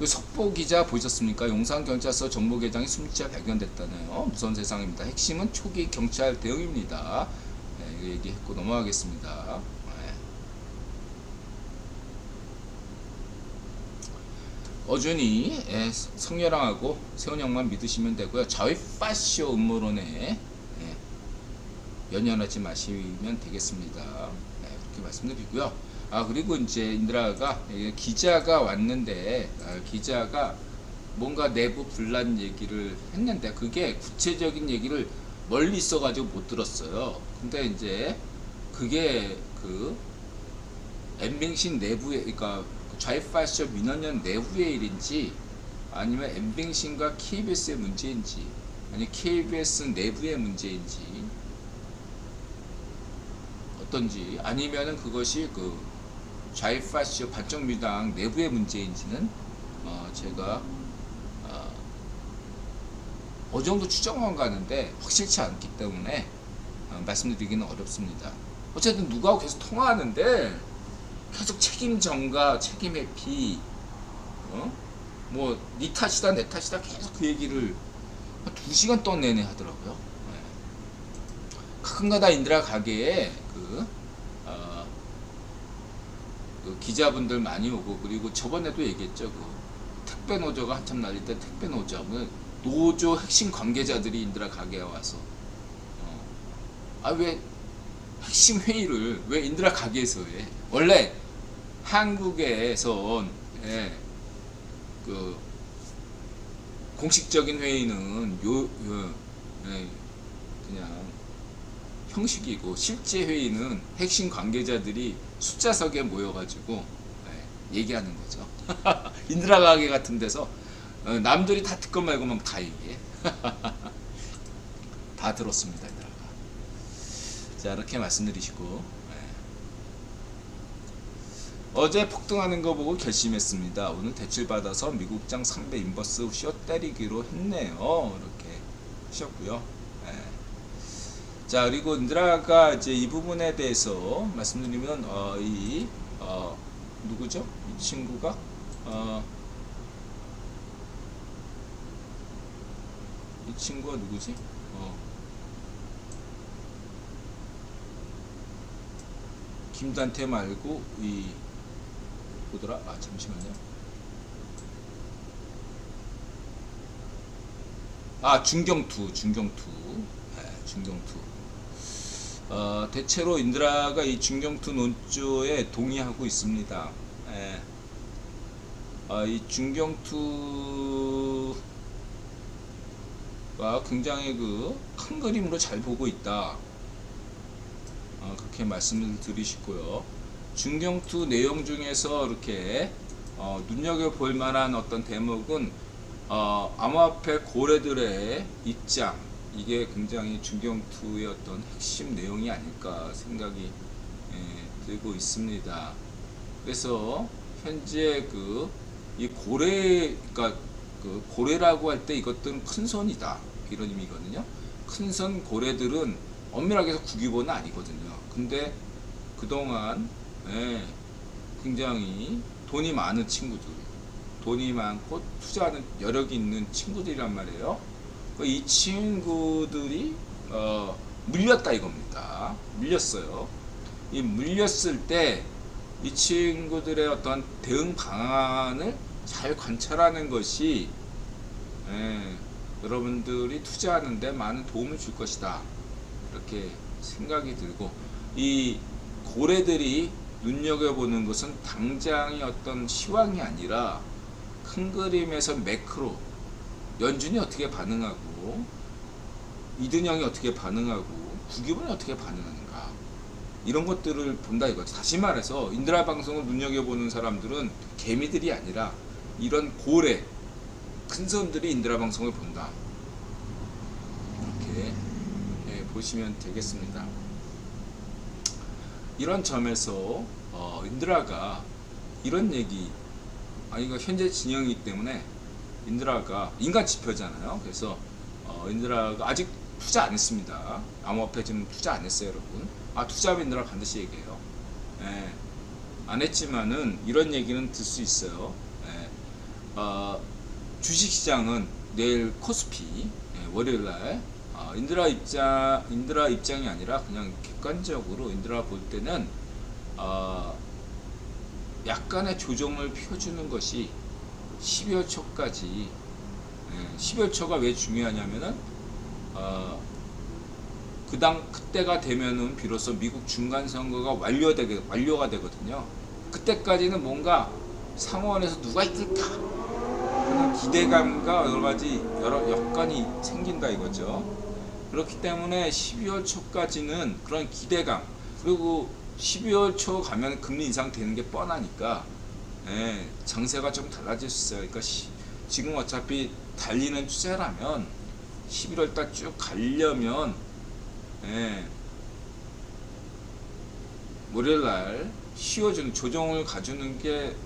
그 석보 기자 보셨습니까? 용산경찰서 정보계장이 숨지어 발견됐다네요. 무서운 세상입니다. 핵심은 초기 경찰 대응입니다. 네, 이거 얘기했고 넘어가겠습니다. 네. 어준이 성렬왕하고 세훈형만 믿으시면 되고요. 자위파쇼 음모론에 연연하지 마시면 되겠습니다. 네, 그렇게 말씀드리고요. 그리고 이제 인드라가 기자가 왔는데 기자가 뭔가 내부 분란 얘기를 했는데 그게 구체적인 얘기를 멀리 있어가지고 못 들었어요. 근데 이제 그게 그 엠뱅신 내부에, 그러니까 좌이파쇼 민원연 내부의 일인지 아니면 엠뱅신과 KBS의 문제인지 아니 KBS 내부의 문제인지 어떤지 아니면은 그것이 그 좌이파쇼 반정민당 내부의 문제인지는 제가 어느 정도 추정만 가는데 확실치 않기 때문에 말씀드리기는 어렵습니다. 어쨌든 누구하고 계속 통화하는데 계속 책임 전가, 책임 회피, 뭐 니 탓이다 내 탓이다 계속 그 얘기를 2시간 동안 내내 하더라고요. 가끔가다 인드라 가게에 그 기자분들 많이 오고, 그리고 저번에도 얘기했죠. 그 택배 노조가 한참 날릴 때 택배 노조하면 노조 핵심 관계자들이 인드라 가게에 와서 왜 핵심 회의를 왜 인드라 가게에서 해? 원래 한국에선 그 공식적인 회의는 그냥 형식이고 실제 회의는 핵심 관계자들이 숫자석에 모여가지고 얘기하는 거죠. 인드라 가게 같은 데서 남들이 다 듣건 말고만 다 얘기해. 다 들었습니다. 인드라가. 자, 이렇게 말씀드리시고 어제 폭등하는 거 보고 결심했습니다. 오늘 대출 받아서 미국장 3배 인버스 쇼 때리기로 했네요. 이렇게 하셨고요. 자, 그리고 인드라가 이제 이 부분에 대해서 말씀드리면 누구죠? 이 친구가 이 친구가 누구지? 김단태 말고 뭐더라? 잠시만요. 중경투. 대체로 인드라가 이 중경투 논조에 동의하고 있습니다. 이 중경투가 굉장히 큰 그림으로 잘 보고 있다. 그렇게 말씀을 드리시고요. 중경투 내용 중에서 이렇게 눈여겨볼 만한 어떤 대목은 암호화폐 고래들의 입장, 이게 굉장히 중경투의 어떤 핵심 내용이 아닐까 생각이 들고 있습니다. 그래서 현재 이 고래, 그러니까 그 고래라고 할 때 이것들은 큰 손이다 이런 의미거든요. 큰 손 고래들은 엄밀하게 해서 국유본은 아니거든요. 근데 그동안 굉장히 돈이 많은 친구들, 돈이 많고 투자하는 여력이 있는 친구들이란 말이에요. 이 친구들이 물렸다 이겁니다. 물렸어요. 이 물렸을 때 이 친구들의 어떤 대응 방안을 잘 관찰하는 것이 여러분들이 투자하는데 많은 도움을 줄 것이다. 이렇게 생각이 들고, 이 고래들이 눈여겨보는 것은 당장의 어떤 시황이 아니라 큰 그림에서 매크로, 연준이 어떻게 반응하고 이든영이 어떻게 반응하고 국유본이 어떻게 반응하는가, 이런 것들을 본다 이거지. 다시 말해서 인드라 방송을 눈여겨보는 사람들은 개미들이 아니라 이런 고래, 큰 손들이 인드라 방송을 본다. 이렇게 보시면 되겠습니다. 이런 점에서 인드라가 이런 얘기, 이거 현재 진영이기 때문에 인드라가 인간 지표잖아요. 그래서 인드라가 아직 투자 안 했습니다. 암호화폐 지금 투자 안 했어요, 여러분. 투자하면 인드라 반드시 얘기해요. 안 했지만은 이런 얘기는 들 수 있어요. 주식시장은 내일 코스피, 월요일날 인드라 입장이 아니라 그냥 객관적으로 인드라 볼 때는 약간의 조정을 펴주는 것이 12월 초까지 12월 초가 왜 중요하냐면은 그때가 되면은 비로소 미국 중간 선거가 완료가 되거든요. 그때까지는 뭔가 상원에서 누가 이길까 그런 기대감과 여러 여건이 생긴다 이거죠. 그렇기 때문에 12월 초까지는 그런 기대감, 그리고 12월 초 가면 금리 인상 되는 게 뻔하니까 정세가 좀 달라질 수 있어요. 그러니까 지금 어차피 달리는 추세라면 11월 달 쭉 가려면 월요일날 쉬어주는 조정을 가주는 게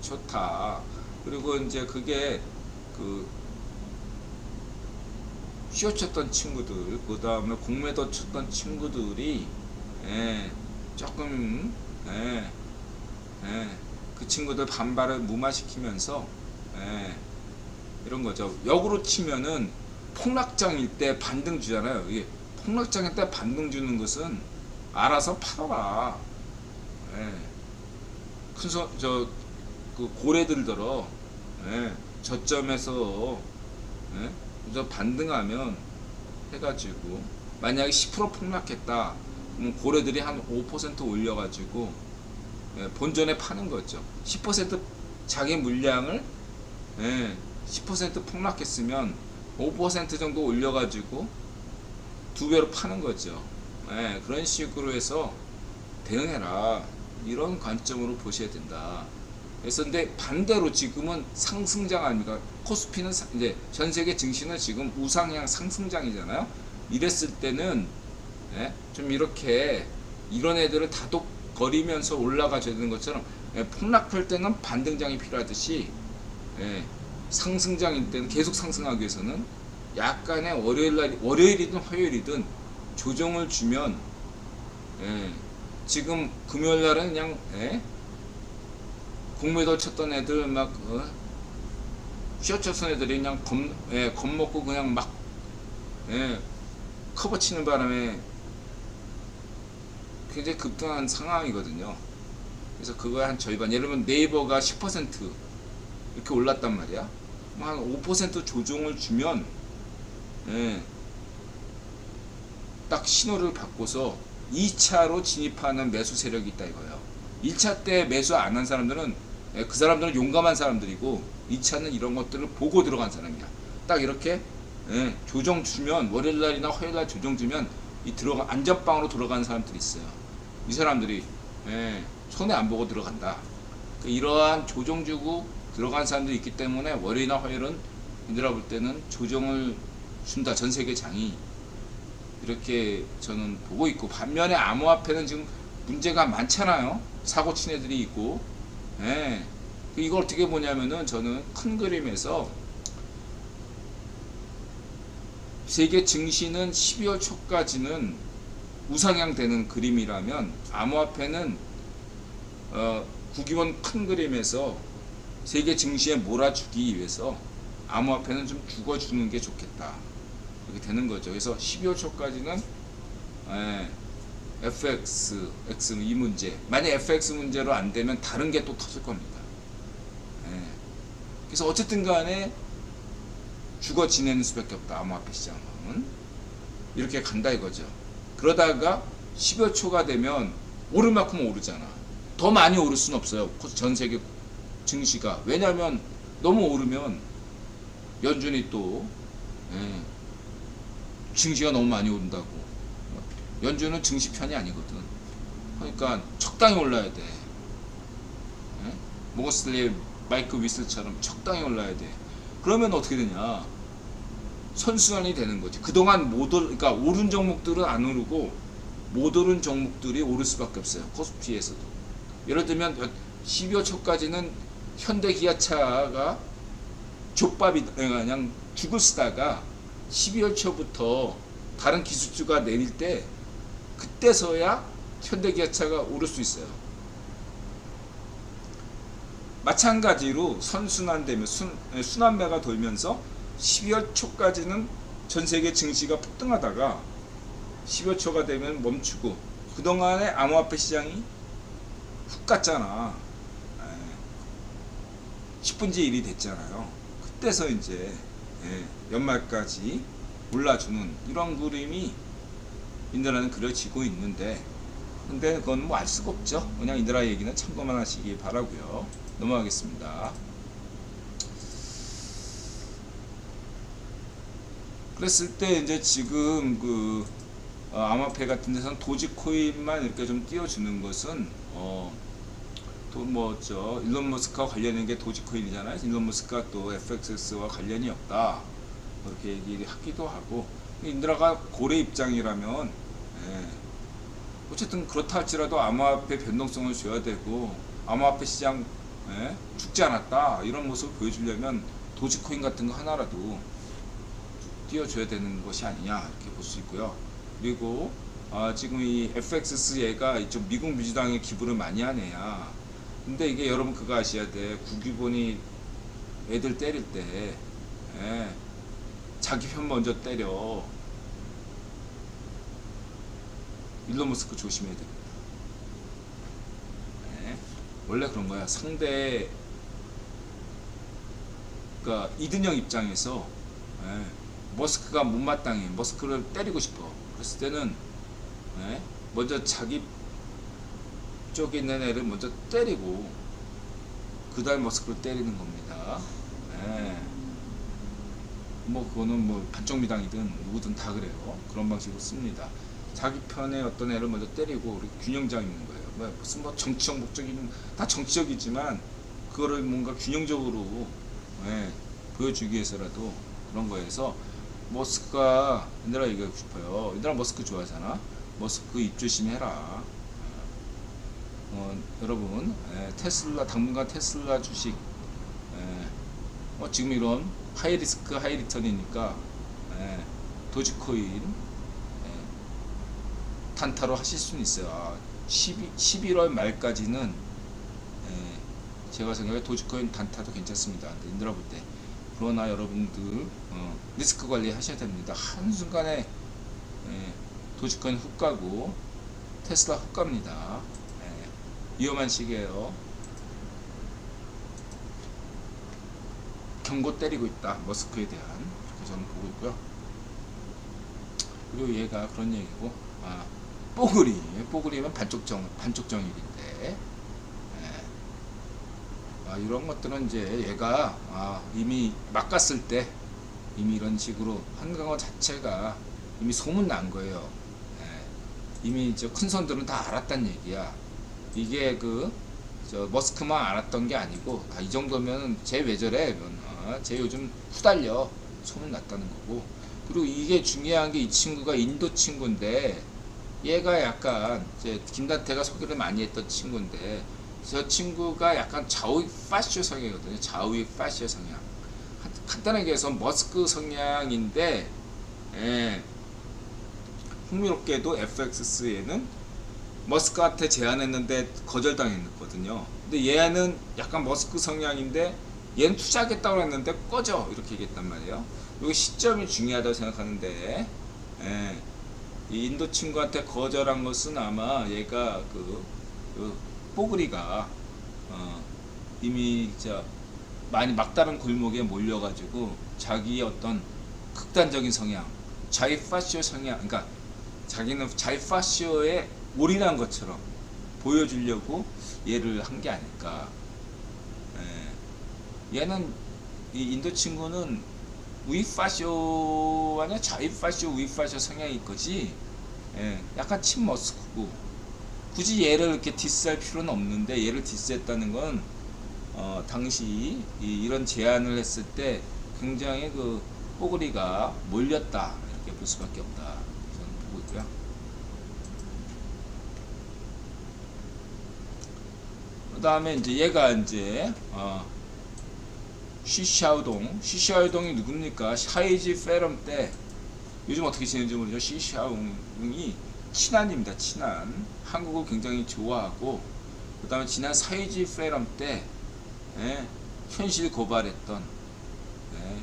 좋다. 그리고 이제 그게 쉬어쳤던 친구들, 그 다음에 공매도 쳤던 친구들이 조금 그 친구들 반발을 무마시키면서 이런 거죠. 역으로 치면은 폭락장일 때 반등 주잖아요. 이게 폭락장일 때 반등 주는 것은 알아서 팔아라. 그 고래들더러 저점에서 저 반등하면 해가지고 만약에 10% 폭락했다. 그럼 고래들이 한 5% 올려가지고 본전에 파는 거죠. 10% 자기 물량을 10% 폭락했으면 5% 정도 올려가지고 2배로 파는 거죠. 그런 식으로 해서 대응해라. 이런 관점으로 보셔야 된다. 그래서 근데 반대로 지금은 상승장 아닙니까? 코스피는 이제 전 세계 증시는 지금 우상향 상승장이잖아요. 이랬을 때는 좀 이렇게 이런 애들을 다독거리면서 올라가줘야 되는 것처럼 폭락할 때는 반등장이 필요하듯이 상승장일 때는 계속 상승하기 위해서는 약간의 월요일이든 화요일이든 조정을 주면 지금 금요일날은 그냥 공매도 쳤던 애들 막 쉬어쳤던 애들이 그냥 겁먹고 그냥 막 커버 치는 바람에 굉장히 급등한 상황이거든요. 그래서 그거 한 절반, 예를 들면 네이버가 10% 이렇게 올랐단 말이야. 한 5% 조정을 주면 딱 신호를 받고서 2차로 진입하는 매수 세력이 있다 이거예요. 1차 때 매수 안 한 사람들은 그 사람들은 용감한 사람들이고 2차는 이런 것들을 보고 들어간 사람이야. 딱 이렇게 조정 주면 월요일날이나 화요일날 조정 주면 안전빵으로 들어가는 사람들이 있어요. 이 사람들이 손해 안 보고 들어간다. 이러한 조정 주고 들어간 사람들이 있기 때문에 월요일이나 화요일은 인드라 볼 때는 조정을 준다. 전 세계 장이 이렇게 저는 보고 있고, 반면에 암호화폐는 지금 문제가 많잖아요. 사고 친 애들이 있고. 이걸 어떻게 보냐면은 저는 큰 그림에서 세계 증시는 12월 초까지는 우상향 되는 그림이라면 암호화폐는 구기원 큰 그림에서 세계 증시에 몰아주기 위해서 암호화폐는 좀 죽어주는 게 좋겠다. 이렇게 되는 거죠. 그래서 12월 초까지는 FX 이 문제, 만약 FX 문제로 안 되면 다른 게 또 터질 겁니다. 그래서 어쨌든 간에 죽어 지내는 수밖에 없다. 암호화폐 시장은 이렇게 간다 이거죠. 그러다가 12월 초가 되면 오를 만큼 오르잖아. 더 많이 오를 수는 없어요. 전 세계 증시가. 왜냐하면 너무 오르면 연준이 또 증시가 너무 많이 오른다고. 연준은 증시 편이 아니거든. 그러니까 적당히 올라야 돼. 모거슬리 마이크 위슬처럼 적당히 올라야 돼. 그러면 어떻게 되냐? 선순환이 되는 거지. 그동안 그러니까 오른 종목들은 안 오르고 못 오른 종목들이 오를 수밖에 없어요. 코스피에서도. 예를 들면 12월 초까지는 현대기아차가 족밥이 그냥 죽을 쓰다가 12월 초부터 다른 기술주가 내릴 때 그때서야 현대기아차가 오를 수 있어요. 마찬가지로 선순환되면 순환매가 돌면서 12월 초까지는 전 세계 증시가 폭등하다가 12월 초가 되면 멈추고, 그동안에 암호화폐 시장이 훅 갔잖아. 10분지 1이 됐잖아요. 그때서 이제 연말까지 올라주는 이런 그림이 인드라는 그려지고 있는데, 근데 그건 뭐 알 수가 없죠. 그냥 인드라 얘기는 참고만 하시기 바라고요. 넘어가겠습니다. 그랬을 때 이제 지금 그 암호화폐 같은 데서는 도지코인만 이렇게 좀 띄워주는 것은 일론 머스크와 관련된 게 도지코인이잖아요. 일론 머스크가 또 FXS와 관련이 없다, 그렇게 얘기하기도 하고, 인드라가 고래 입장이라면 어쨌든 그렇다 할지라도 암호화폐 변동성을 줘야 되고, 암호화폐 시장 죽지 않았다 이런 모습을 보여주려면 도지코인 같은 거 하나라도 띄워줘야 되는 것이 아니냐, 이렇게 볼 수 있고요. 그리고 지금 이 FXS 얘가 이쪽 미국 민주당에 기부를 많이 하네야. 근데 이게 여러분 그거 아셔야 돼. 국유본이 애들 때릴 때 자기 편 먼저 때려. 일론 머스크 조심해야 됩니다. 원래 그런 거야. 상대, 그러니까 이든영 입장에서 머스크가 못마땅해. 머스크를 때리고 싶어. 그랬을 때는 먼저 자기 쪽에 있는 애를 먼저 때리고 그 다음 머스크를 때리는 겁니다. 뭐 그거는 뭐 반쪽미당이든 누구든 다 그래요. 그런 방식으로 씁니다. 자기 편에 어떤 애를 먼저 때리고 균형장 있는 거예요. 무슨 뭐 정치적 목적이는 다 정치적이지만 그거를 뭔가 균형적으로 보여주기 위해서라도 그런 거에서 머스크가, 인드라 얘기하고 싶어요. 인드라 머스크 좋아하잖아. 머스크 입조심해라. 여러분 테슬라, 당분간 테슬라 주식 지금 이런 하이리스크 하이리턴이니까 도지코인 단타로 하실 수는 있어요. 11월 말까지는 제가 생각해 도지코인 단타도 괜찮습니다. 인드라 볼 때. 그러나 여러분들 리스크 관리 하셔야 됩니다. 한순간에 도지코인 훅 가고 테슬라 훅 갑니다. 위험한 시기에요. 경고 때리고 있다, 머스크에 대한. 그렇게 저는 보고 있고요. 그리고 얘가 그런 얘기고, 뽀글이면 반쪽정일인데, 이런 것들은 이제 얘가 이미 막 갔을 때 이미 이런 식으로 한강어 자체가 이미 소문 난 거예요. 이미 이제 큰 손들은 다 알았단 얘기야. 이게 머스크만 알았던 게 아니고, 이 정도면 쟤 왜 저래? 쟤 요즘 후달려. 소문 났다는 거고. 그리고 이게 중요한 게, 이 친구가 인도 친구인데, 얘가 약간 이제 김단태가 소개를 많이 했던 친구인데, 저 친구가 약간 좌우익 파쇼 성향이거든요. 좌우익 파쇼 성향. 간단하게 해서 머스크 성향인데, 흥미롭게도 FXS에는 머스크한테 제안했는데 거절당했거든요. 근데 얘는 약간 머스크 성향인데, 얘는 투자하겠다고 했는데 꺼져, 이렇게 얘기했단 말이에요. 여기 시점이 중요하다고 생각하는데, 이 인도 친구한테 거절한 것은 아마 얘가 뽀글이가 이미 많이 막다른 골목에 몰려가지고 자기의 어떤 극단적인 성향, 자이파쇼 성향, 그러니까 자기는 자이파쇼에 올인한 것처럼 보여주려고 얘를 한 게 아닐까. 얘는, 이 인도 친구는 우익파쇼 아니야, 좌익파쇼, 우익파쇼 성향이 있거지. 약간 친머스크고, 굳이 얘를 이렇게 디스할 필요는 없는데, 얘를 디스했다는 건 당시 이런 제안을 했을 때 굉장히 뽀글이가 몰렸다, 이렇게 볼 수밖에 없다, 저는 보고 있고요. 그 다음에 이제 얘가 이제 시샤오동이 누굽니까? 샤이지 페럼 때 요즘 어떻게 지내는지 모르죠. 시샤오동이 친한입니다. 친한. 한국을 굉장히 좋아하고, 그 다음에 지난 샤이지 페럼 때 예, 현실 고발했던 예,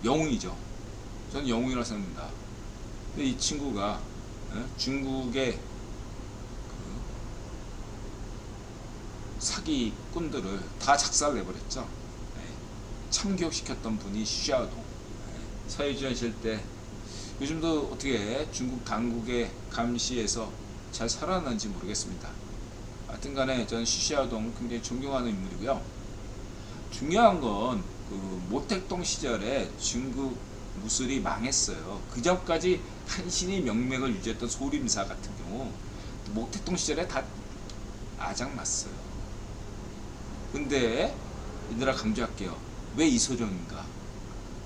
영웅이죠. 저는 영웅이라고 생각합니다. 근데 이 친구가 예, 중국의 그 사기꾼들을 다 작살내버렸죠. 예, 참교육시켰던 분이 슈샤오동. 예, 사회주의 시절 때 요즘도 어떻게 중국 당국의 감시에서 잘 살아나는지 모르겠습니다. 하여튼간에 저는 슈샤오동 굉장히 존경하는 인물이고요. 중요한 건 그 모택동 시절에 중국 무술이 망했어요. 그 전까지 한신이 명맥을 유지했던 소림사 같은 경우 모택동 시절에 다 아작났어요. 근데 얘들아 강조할게요. 왜 이소룡인가?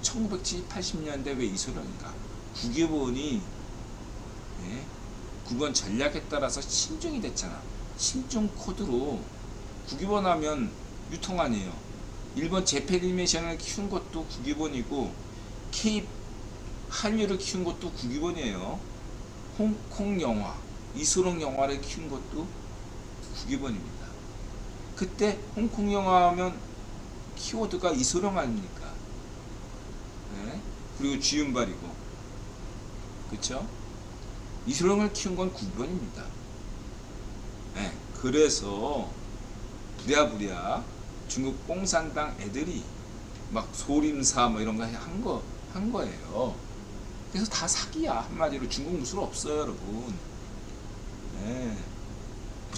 1980년대 왜 이소룡인가? 국유본이 예? 국원 전략에 따라서 신중이 됐잖아. 신중 코드로 국유본 하면 유통 아니에요. 일본 재패니메이션을 키운 것도 국유본이고 K 한류를 키운 것도 국유본이에요. 홍콩 영화, 이소룡 영화를 키운 것도 국유본입니다. 그때 홍콩 영화 하면 키워드가 이소룡 아닙니까? 네? 그리고 주윤발이고, 그쵸? 이소룡을 키운 건 국유본입니다. 네, 그래서 부랴부랴 중국 공산당 애들이 막 소림사 뭐 이런 거 한 거예요. 그래서 다 사기야. 한마디로 중국 무술 없어요, 여러분. 네.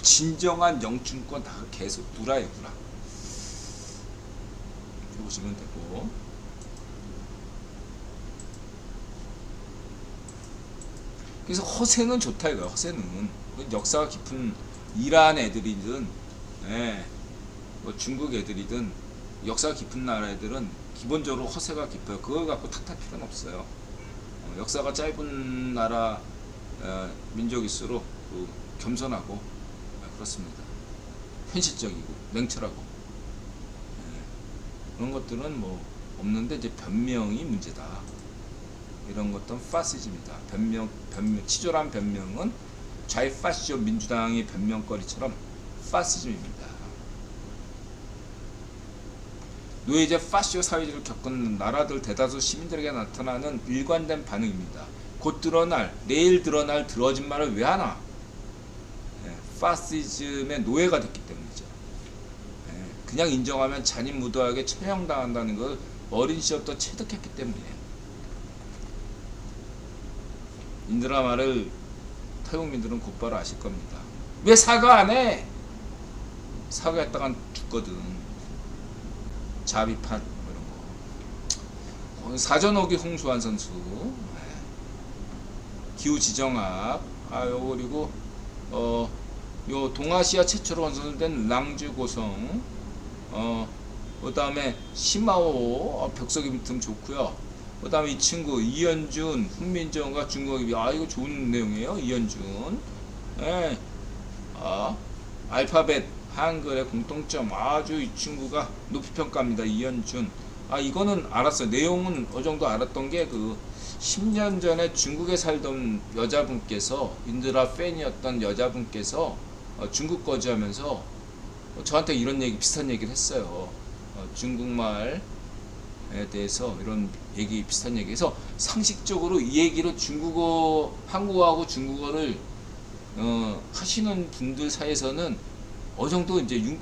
진정한 영춘권 다 계속 구라예요, 구라. 보시면 되고. 그래서 허세는 좋다 이거야. 허세는 역사가 깊은 이란 애들이든, 네. 뭐 중국 애들이든 역사가 깊은 나라 애들은 기본적으로 허세가 깊어요. 그걸 갖고 탓할 필요는 없어요. 역사가 짧은 나라 민족일수록 겸손하고 그렇습니다. 현실적이고 냉철하고 그런 것들은 뭐 없는데 이제 변명이 문제다. 이런 것들은 파시즘이다. 변명 치졸한 변명은 좌파시죠 민주당의 변명거리처럼 파시즘입니다. 노예제 파시오 사회주의를 겪은 나라들 대다수 시민들에게 나타나는 일관된 반응입니다. 곧 드러날, 내일 드러날 들어진 말을 왜 하나? 파시즘의 노예가 됐기 때문이죠. 그냥 인정하면 잔인무도하게 처형당한다는 걸 어린 시절부터 체득했기 때문이에요. 인드라 말을 태국민들은 곧바로 아실 겁니다. 왜 사과 안 해? 사과했다간 죽거든. 자비판 이런 거. 사전오기 홍수환 선수, 기후지정학, 그리고 요 동아시아 최초로 완성된 랑주 고성, 그 다음에 시마오 벽서기 틈 좋고요. 그 다음에 이 친구 이현준, 훈민정음과 중국이 이거 좋은 내용이에요. 이현준, 알파벳 한글의 공통점 아주 이 친구가 높이 평가합니다. 이현준. 이거는 알았어요. 내용은 어느 정도 알았던 게 10년 전에 중국에 살던 여자분께서 인드라 팬이었던 여자분께서 중국 거주하면서 저한테 이런 비슷한 얘기를 했어요. 중국말에 대해서 이런 비슷한 얘기해서 상식적으로 이 얘기를 한국어하고 중국어를 하시는 분들 사이에서는 어느 정도 이제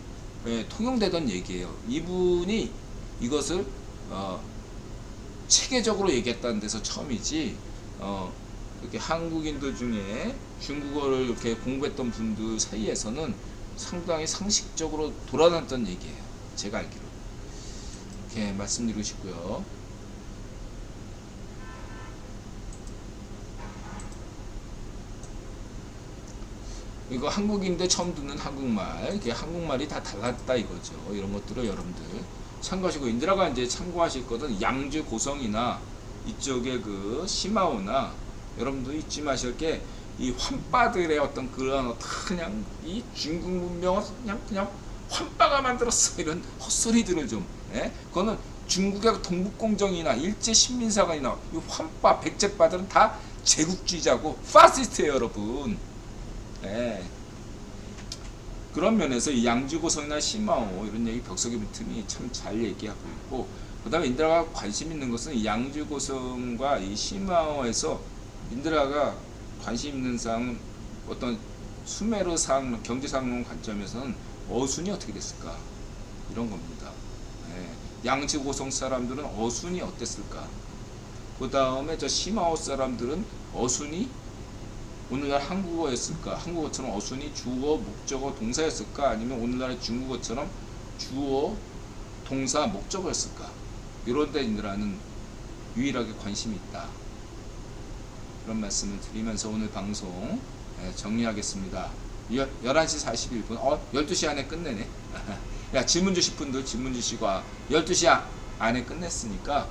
통용되던 얘기예요. 이분이 이것을 체계적으로 얘기했다는 데서 처음이지, 이렇게 한국인들 중에 중국어를 이렇게 공부했던 분들 사이에서는 상당히 상식적으로 돌아다녔던 얘기예요. 제가 알기로. 이렇게 말씀드리고 싶고요. 이거 한국인들 처음 듣는 한국말, 이게 한국말이 다 달랐다 이거죠. 이런 것들을 여러분들 참고하시고, 인드라가 이제 참고하실 것은 양주 고성이나 이쪽에 시마오나 여러분들 잊지 마실 게 이 환빠들의 어떤 그런 그냥 이 중국 문명을 그냥 환빠가 만들었어 이런 헛소리들을 좀, 그거는 중국의 동북공정이나 일제 신민사관이나 이 환빠 백제빠들은 다 제국주의자고 파시스트예요, 여러분. 그런 면에서 이 양주고성이나 시마오 이런 얘기 벽석의 틈이 참 잘 얘기하고 있고, 그 다음에 인드라가 관심 있는 것은 이 양주고성과 이 시마오에서 인드라가 관심 있는 사항은 어떤 수메르상 경제상론 관점에서는 어순이 어떻게 됐을까 이런 겁니다. 예. 양주고성 사람들은 어순이 어땠을까, 그 다음에 저 시마오 사람들은 어순이 오늘날 한국어였을까, 한국어처럼 어순이 주어, 목적어, 동사였을까, 아니면 오늘날 중국어처럼 주어, 동사, 목적어였을까, 이런 데 인들하는 유일하게 관심이 있다. 그런 말씀을 드리면서 오늘 방송 정리하겠습니다. 11시 41분, 12시 안에 끝내네. 야, 질문 주실 분들 질문 주시고 12시 안에 끝냈으니까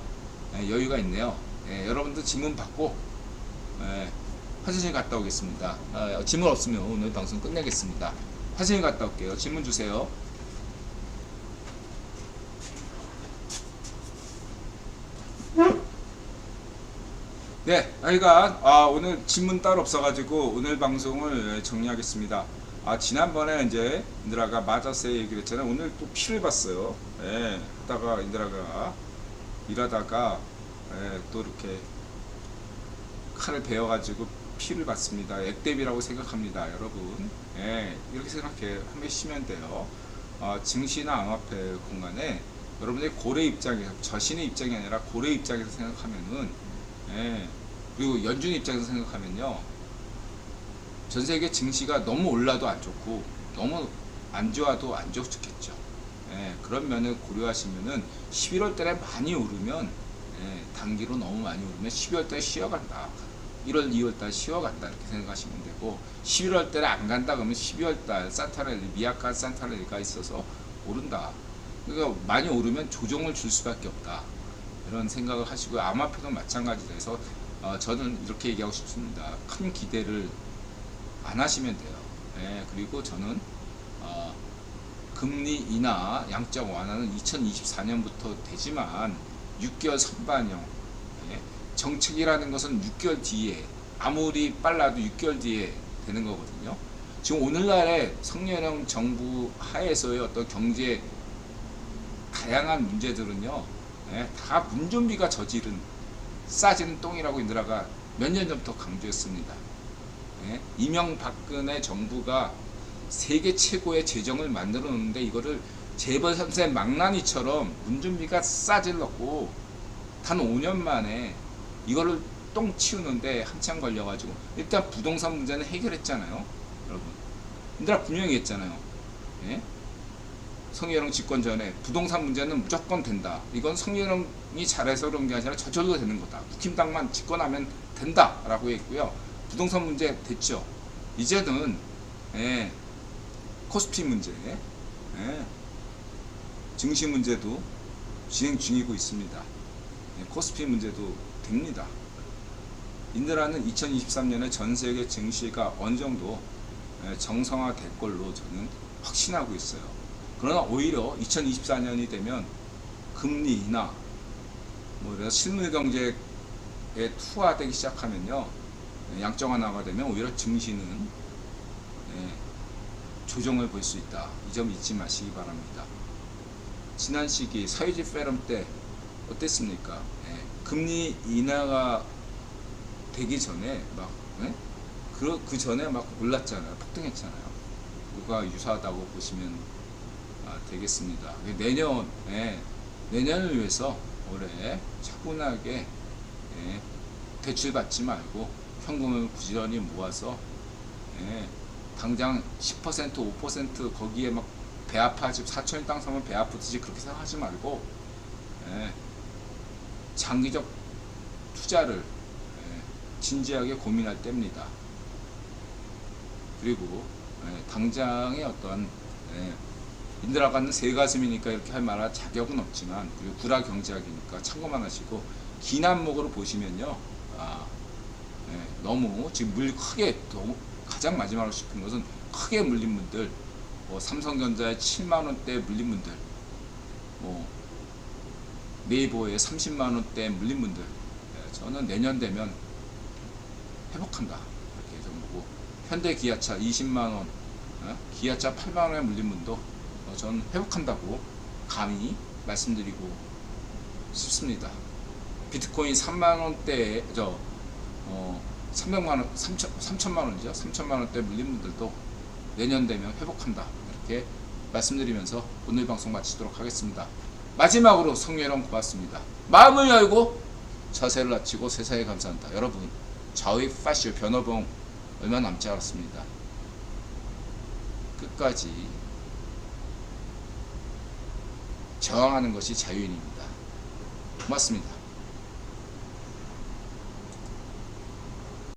여유가 있네요. 여러분들 질문 받고 화장실 갔다 오겠습니다. 질문 없으면 오늘 방송 끝내겠습니다. 화장실 갔다 올게요. 질문 주세요. 네, 저희가 오늘 질문 따로 없어가지고 오늘 방송을 정리하겠습니다. 지난번에 이제 인드라가 마자세 얘기를 했잖아요. 오늘 또 피를 봤어요. 하다가 인드라가 일하다가 또 이렇게 칼을 베어가지고 피를 봤습니다. 액대비라고 생각합니다, 여러분. 이렇게 생각해 하시면 돼요. 증시나 암화폐 공간에 여러분의 고래 입장에서, 저신의 입장이 아니라 고래 입장에서 생각하면은, 그리고 연준 입장에서 생각하면요, 전 세계 증시가 너무 올라도 안 좋고 너무 안 좋아도 안 좋겠죠. 그런 면을 고려하시면은 11월 달에 많이 오르면, 단기로 너무 많이 오르면 12월 달에 쉬어간다. 1월, 2월 달 쉬어간다. 이렇게 생각하시면 되고, 11월 달에 안 간다 그러면 12월 달 산타렐리, 미야카 산타렐리가 있어서 오른다. 그러니까 많이 오르면 조정을 줄 수밖에 없다. 이런 생각을 하시고요. 암화폐도 마찬가지로 저는 이렇게 얘기하고 싶습니다. 큰 기대를 안 하시면 돼요. 그리고 저는 금리 인하 양적 완화는 2024년부터 되지만 6개월 선반형, 정책이라는 것은 6개월 뒤에, 아무리 빨라도 6개월 뒤에 되는 거거든요. 지금 오늘날의 성년형 정부 하에서의 어떤 경제 다양한 문제들은요, 다 문준비가 저지른 싸지는 똥이라고 인드라가 몇 년 전부터 강조했습니다. 이명박근혜 정부가 세계 최고의 재정을 만들어 놓는데 이거를 재벌 3세 망나니처럼 문준비가 싸질렀고 단 5년 만에 이거를 똥 치우는데 한참 걸려가지고, 일단 부동산 문제는 해결했잖아요. 여러분, 인드라 분명히 했잖아요. 성희롱 집권 전에 부동산 문제는 무조건 된다. 이건 성희롱이 잘해서 그런 게 아니라 저절로 되는 거다. 국힘당만 집권하면 된다 라고 했고요. 부동산 문제 됐죠. 이제는 코스피 문제, 증시 문제도 진행 중이고 있습니다. 코스피 문제도 됩니다. 인드라는 2023년에 전 세계 증시가 어느 정도 정상화 될 걸로 저는 확신하고 있어요. 그러나 오히려 2024년이 되면 금리 인하, 그래서 실물 경제에 투하되기 시작하면요, 양적 완화가 되면 오히려 증시는 조정을 볼 수 있다. 이 점 잊지 마시기 바랍니다. 지난 시기 사회주의 페럼 때 어땠습니까? 금리 인하가 되기 전에 그 전에 막 올랐잖아요. 폭등했잖아요. 그거가 유사하다고 보시면 되겠습니다. 내년을 위해서 올해 차분하게 대출 받지 말고 현금을 부지런히 모아서 당장 10% 5% 거기에 막 배 아파지, 4천원 땅 사면 배 아프듯이 그렇게 생각하지 말고 장기적 투자를 진지하게 고민할 때입니다. 그리고 당장의 어떤 인드라가는 새 가슴이니까 이렇게 할 만한 자격은 없지만, 그리고 구라 경제학이니까 참고만 하시고, 긴 안목으로 보시면요, 너무 지금 크게 가장 마지막으로 싶은 것은 크게 물린 분들, 삼성전자에 7만원대 물린 분들, 네이버에 30만원대 물린 분들, 저는 내년 되면 회복한다 이렇게 좀 보고, 현대기아차 20만원 기아차 8만원에 물린 분도 전 회복한다고 감히 말씀드리고 싶습니다. 비트코인 3만원대에 300만원 3천만원이죠. 3천만원대 물린 분들도 내년 되면 회복한다, 이렇게 말씀드리면서 오늘 방송 마치도록 하겠습니다. 마지막으로 성유 여러분 고맙습니다. 마음을 열고 자세를 낮추고 세상에 감사한다. 여러분, 좌우의 파쇼 변호봉 얼마 남지 않았습니다. 끝까지 저항하는 것이 자유인입니다. 고맙습니다.